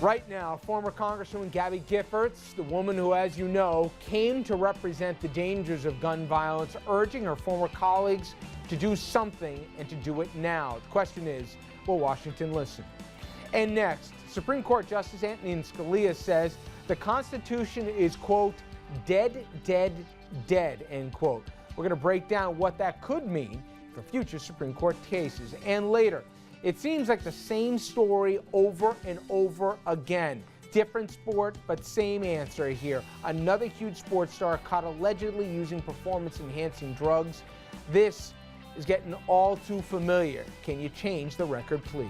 Right now, former Congresswoman Gabby Giffords, the woman who, as you know, came to represent the dangers of gun violence, urging her former colleagues to do something and to do it now. The question is, will Washington listen? And next, Supreme Court Justice Antonin Scalia says the Constitution is, quote, dead, dead, dead, end quote. We're going to break down what that could mean for future Supreme Court cases. And later, it seems like the same story over and over again. Different sport, but same answer here. Another huge sports star caught allegedly using performance-enhancing drugs. This is getting all too familiar. Can you change the record, please?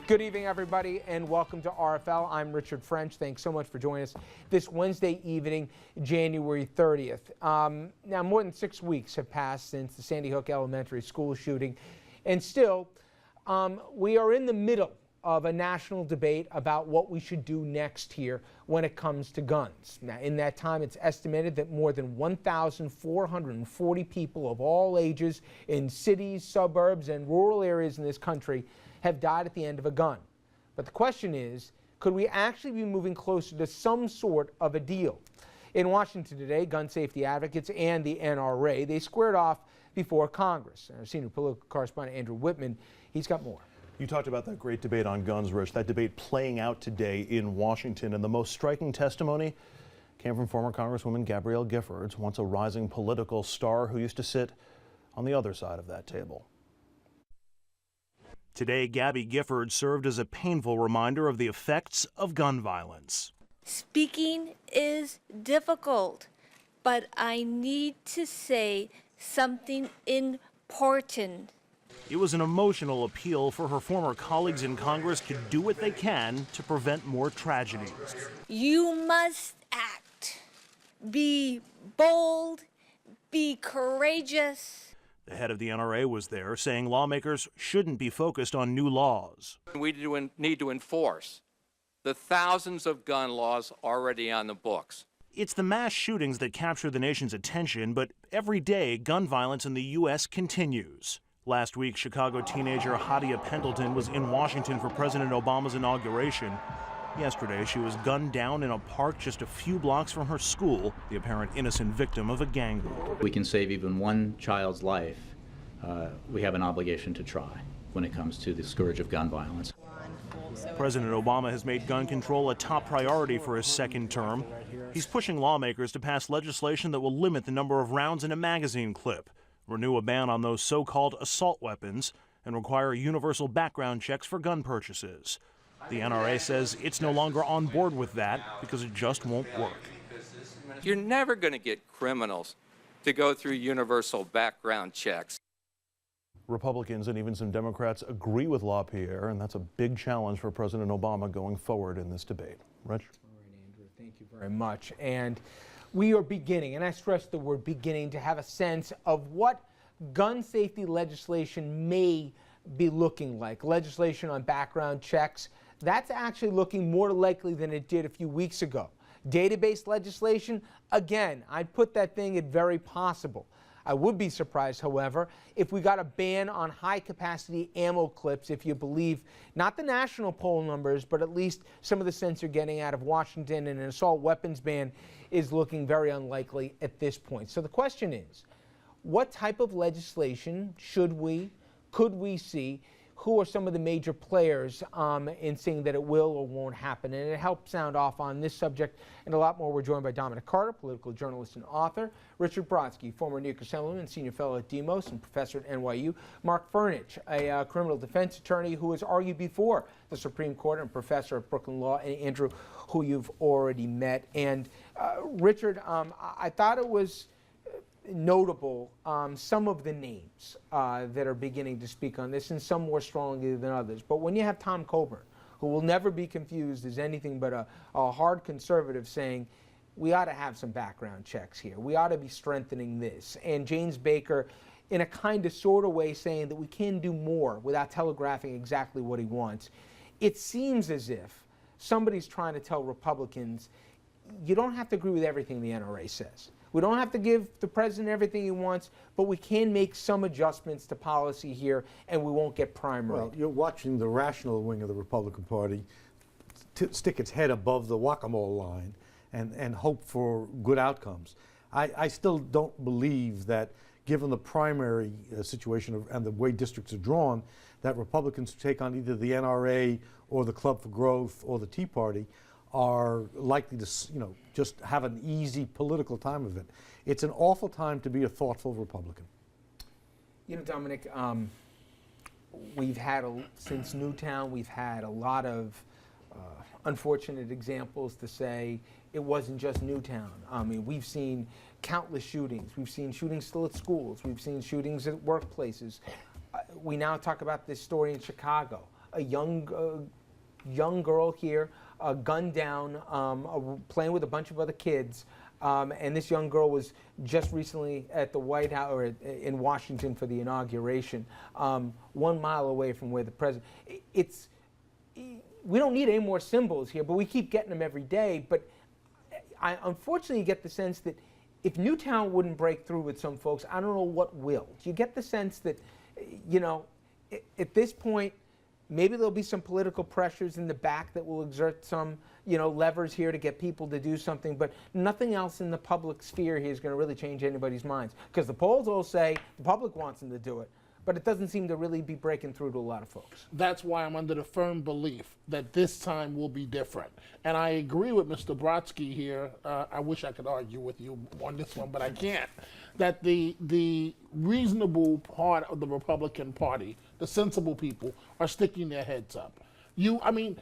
Good evening, everybody, and welcome to RFL. I'm Richard French. Thanks so much for joining us this Wednesday evening, January 30th. Now, more than 6 weeks have passed since the Sandy Hook Elementary School shooting, and still, we are in the middle of a national debate about what we should do next here when it comes to guns. Now, in that time, it's estimated that more than 1,440 people of all ages in cities, suburbs, and rural areas in this country have died at the end of a gun. But the question is, could we actually be moving closer to some sort of a deal? In Washington today, gun safety advocates and the NRA, they squared off before Congress. Our senior political correspondent Andrew Whitman, he's got more. You talked about that great debate on guns, Rich. That debate playing out today in Washington, and the most striking testimony came from former Congresswoman Gabrielle Giffords, once a rising political star who used to sit on the other side of that table. Today, Gabby Giffords served as a painful reminder of the effects of gun violence. Speaking is difficult, but I need to say something important. It was an emotional appeal for her former colleagues in Congress to do what they can to prevent more tragedies. You must act. Be bold. Be courageous. The head of the NRA was there, saying lawmakers shouldn't be focused on new laws. We need to enforce the thousands of gun laws already on the books. It's the mass shootings that capture the nation's attention, but every day gun violence in the U.S. continues. Last week, Chicago teenager Hadia Pendleton was in Washington for President Obama's inauguration. Yesterday, she was gunned down in a park just a few blocks from her school, the apparent innocent victim of a gang war. We can save even one child's life. We have an obligation to try when it comes to the scourge of gun violence. President Obama has made gun control a top priority for his second term. He's pushing lawmakers to pass legislation that will limit the number of rounds in a magazine clip, renew a ban on those so-called assault weapons, and require universal background checks for gun purchases. The NRA says it's no longer on board with that because it just won't work. You're never going to get criminals to go through universal background checks. Republicans and even some Democrats agree with LaPierre, and that's a big challenge for President Obama going forward in this debate. Rich? All right, Andrew, thank you very much. And we are beginning, and I stress the word beginning, to have a sense of what gun safety legislation may be looking like. Legislation on background checks, that's actually looking more likely than it did a few weeks ago. Database legislation, again, I'd put that thing at very possible. I would be surprised, however, if we got a ban on high-capacity ammo clips, if you believe not the national poll numbers, but at least some of the sense you're getting out of Washington, and an assault weapons ban is looking very unlikely at this point. So the question is, what type of legislation could we see? Who are some of the major players in saying that it will or won't happen? And it helps sound off on this subject and a lot more. We're joined by Dominic Carter, political journalist and author, Richard Brodsky, former New York Assemblyman, senior fellow at Demos and professor at NYU, Mark Furnich, a criminal defense attorney who has argued before the Supreme Court and professor at Brooklyn Law, and Andrew, who you've already met. And Richard, I thought it was notable some of the names that are beginning to speak on this, and some more strongly than others. But when you have Tom Coburn, who will never be confused as anything but a hard conservative, saying we ought to have some background checks here, we ought to be strengthening this, and James Baker in a kind of sort of way saying that we can do more without telegraphing exactly what he wants, it seems as if somebody's trying to tell Republicans, you don't have to agree with everything the NRA says. We don't have to give the president everything he wants, but we can make some adjustments to policy here, and we won't get primaried. Well, you're watching the rational wing of the Republican Party stick its head above the whack-a-mole line and hope for good outcomes. I still don't believe that, given the primary situation and the way districts are drawn, that Republicans who take on either the NRA or the Club for Growth or the Tea Party are likely to, just have an easy political time of it. It's an awful time to be a thoughtful Republican. Dominic, we've had, since Newtown, we've had a lot of unfortunate examples to say it wasn't just Newtown. I mean, we've seen countless shootings. We've seen shootings still at schools. We've seen shootings at workplaces. We now talk about this story in Chicago. A young girl here, gunned down, playing with a bunch of other kids. And this young girl was just recently at the White House, or in Washington for the inauguration, 1 mile away from where the president. We don't need any more symbols here, but we keep getting them every day. But I unfortunately get the sense that if Newtown wouldn't break through with some folks, I don't know what will. Do you get the sense that, at this point, maybe there'll be some political pressures in the back that will exert some, levers here to get people to do something, but nothing else in the public sphere here is going to really change anybody's minds? Because the polls all say the public wants them to do it, but it doesn't seem to really be breaking through to a lot of folks. That's why I'm under the firm belief that this time will be different. And I agree with Mr. Brodsky here. I wish I could argue with you on this one, but I can't. That the reasonable part of the Republican Party, the sensible people, are sticking their heads up. Normally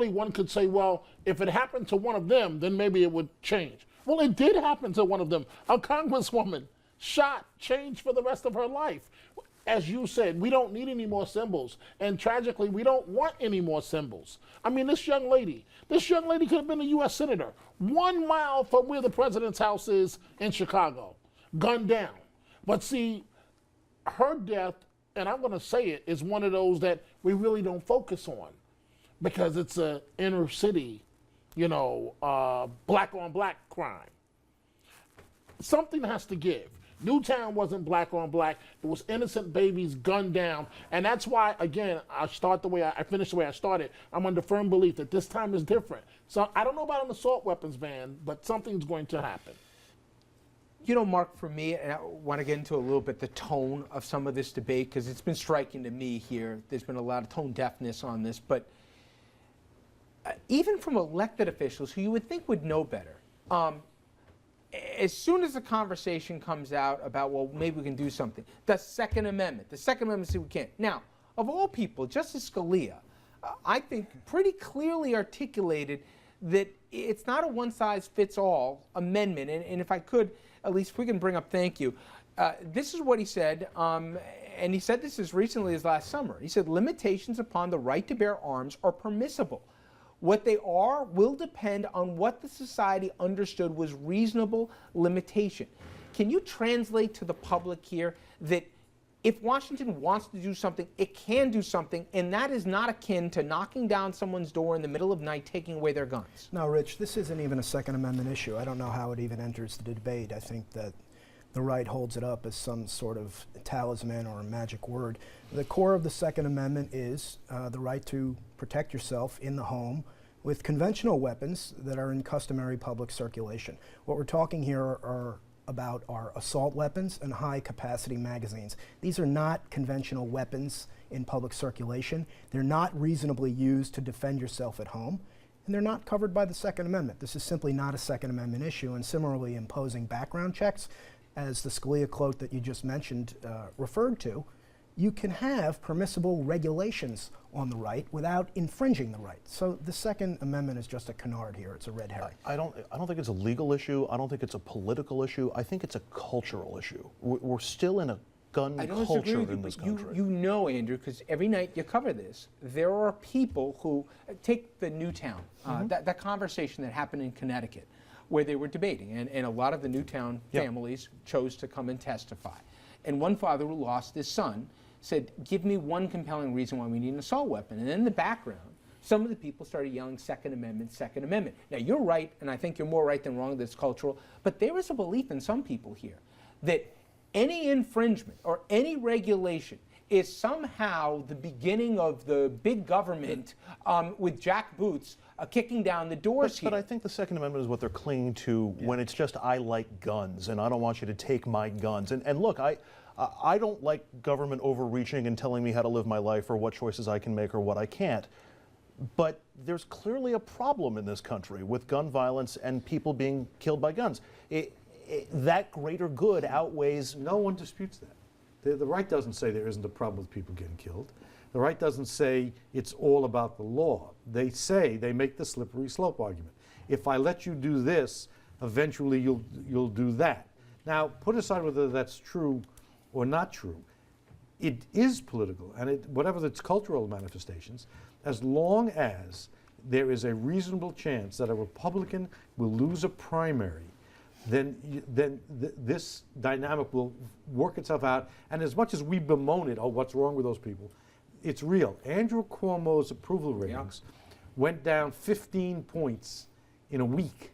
one could say, well, if it happened to one of them, then maybe it would change. Well, it did happen to one of them. A congresswoman shot, changed for the rest of her life. As you said, we don't need any more symbols. And tragically, we don't want any more symbols. I mean, this young lady could have been a U.S. Senator 1 mile from where the president's house is in Chicago, gunned down. But see, her death, and I'm going to say it, is one of those that we really don't focus on because it's an inner city, black on black crime. Something has to give. Newtown wasn't black on black. It was innocent babies gunned down. And that's why, again, I finish the way I started. I'm under firm belief that this time is different. So I don't know about an assault weapons ban, but something's going to happen. Mark, for me, and I want to get into a little bit the tone of some of this debate, because it's been striking to me here. There's been a lot of tone deafness on this. But even from elected officials who you would think would know better, as soon as the conversation comes out about, well, maybe we can do something, the Second Amendment said we can't. Now, of all people, Justice Scalia, I think pretty clearly articulated that it's not a one-size-fits-all amendment. And if I could, at least if we can bring up, thank you, this is what he said, and he said this as recently as last summer. He said, limitations upon the right to bear arms are permissible. What they are will depend on what the society understood was reasonable limitation. Can you translate to the public here that if Washington wants to do something, it can do something, and that is not akin to knocking down someone's door in the middle of the night, taking away their guns? No, Rich, this isn't even a Second Amendment issue. I don't know how it even enters the debate. I think that the right holds it up as some sort of talisman or a magic word. The core of the Second Amendment is the right to protect yourself in the home with conventional weapons that are in customary public circulation. What we're talking here about are assault weapons and high-capacity magazines. These are not conventional weapons in public circulation. They're not reasonably used to defend yourself at home, and they're not covered by the Second Amendment. This is simply not a Second Amendment issue, and similarly imposing background checks, as the Scalia quote that you just mentioned referred to, you can have permissible regulations on the right without infringing the right. So the Second Amendment is just a canard here. It's a red herring. I don't think it's a legal issue. I don't think it's a political issue. I think it's a cultural issue. We're still in a gun culture in this country. You know, Andrew, because every night you cover this, there are people who take the Newtown, that conversation that happened in Connecticut, where they were debating, and a lot of the Newtown families chose to come and testify. And one father who lost his son said, give me one compelling reason why we need an assault weapon. And in the background, some of the people started yelling, Second Amendment, Second Amendment. Now, you're right, and I think you're more right than wrong that it's cultural, but there is a belief in some people here that any infringement or any regulation is somehow the beginning of the big government with jackboots kicking down the doors here. But I think the Second Amendment is what they're clinging to when it's just, I like guns and I don't want you to take my guns. And look, I don't like government overreaching and telling me how to live my life or what choices I can make or what I can't. But there's clearly a problem in this country with gun violence and people being killed by guns. That greater good outweighs... No one disputes that. The right doesn't say there isn't a problem with people getting killed. The right doesn't say it's all about the law. They make the slippery slope argument. If I let you do this, eventually you'll do that. Now, put aside whether that's true or not true. It is political, and whatever its cultural manifestations, as long as there is a reasonable chance that a Republican will lose a primary, then this dynamic will work itself out. And as much as we bemoan it, oh, what's wrong with those people? It's real. Andrew Cuomo's approval ratings went down 15 points in a week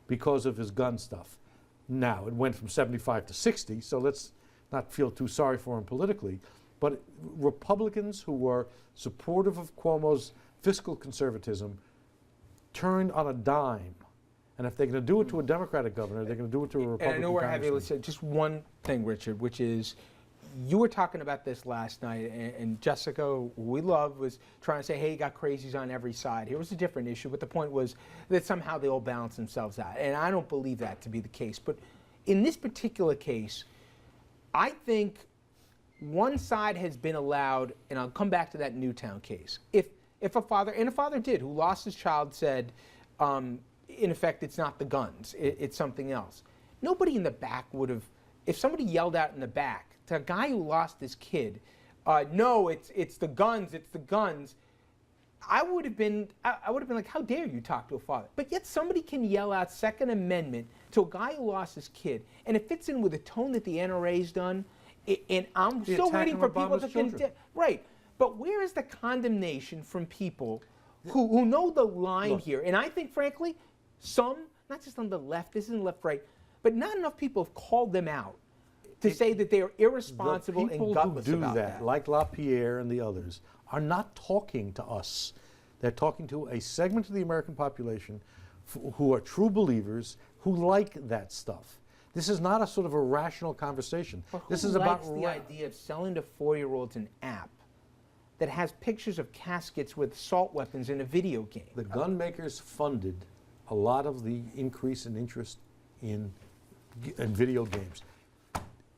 because of his gun stuff. Now, it went from 75 to 60, so let's not feel too sorry for him politically. But Republicans who were supportive of Cuomo's fiscal conservatism turned on a dime. And if they're going to do it to a Democratic governor, they're going to do it to a Republican And I know we're having, congressman. let's say, just one thing, Richard, which is, you were talking about this last night, and Jessica, who we love, was trying to say, hey, you got crazies on every side. Here was a different issue, but the point was that somehow they all balance themselves out. And I don't believe that to be the case. But in this particular case, I think one side has been allowed, and I'll come back to that Newtown case. If a father, and a father did, who lost his child, said, in effect, it's not the guns, it's something else. Nobody in the back would have, if somebody yelled out in the back to a guy who lost his kid, no, it's the guns, it's the guns, I would have been like, how dare you talk to a father? But yet somebody can yell out Second Amendment to a guy who lost his kid, and it fits in with the tone that the NRA's done, and I'm still waiting for people to condemn. Right, but where is the condemnation from people who know the line here? And I think, frankly, some, not just on the left, this isn't left-right, but not enough people have called them out to say that they are irresponsible and gutless People about who do that, like LaPierre and the others, are not talking to us. They're talking to a segment of the American population who are true believers, who like that stuff. This is not a sort of a rational conversation. This is about the idea of selling to 4-year-olds an app that has pictures of caskets with assault weapons in a video game. The gun makers funded a lot of the increase in interest in video games.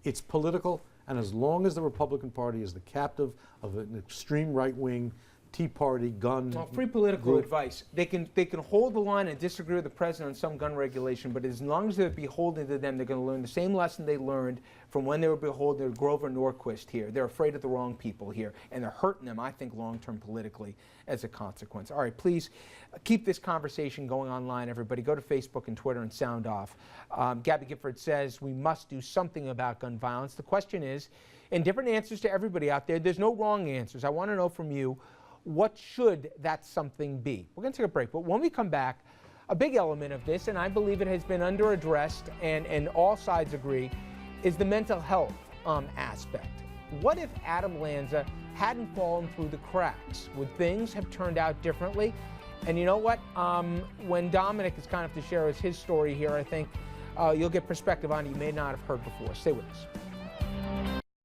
It's political, and as long as the Republican Party is the captive of an extreme right-wing Tea Party gun Free political group, advice. They can hold the line and disagree with the president on some gun regulation, but as long as they're beholden to them, they're going to learn the same lesson they learned from when they were beholden to Grover Norquist here. They're afraid of the wrong people here, and they're hurting them, I think, long-term politically as a consequence. All right, please keep this conversation going online, everybody. Go to Facebook and Twitter and sound off. Gabby Gifford says we must do something about gun violence. The question is, and different answers to everybody out there, there's no wrong answers. I want to know from you, what should that something be? We're going to take a break, but when we come back, a big element of this, and I believe it has been under-addressed, and all sides agree, is the mental health aspect. What if Adam Lanza hadn't fallen through the cracks? Would things have turned out differently? And you know what? When Dominic is kind enough to share his story here, I think you'll get perspective on it you may not have heard before. Stay with us.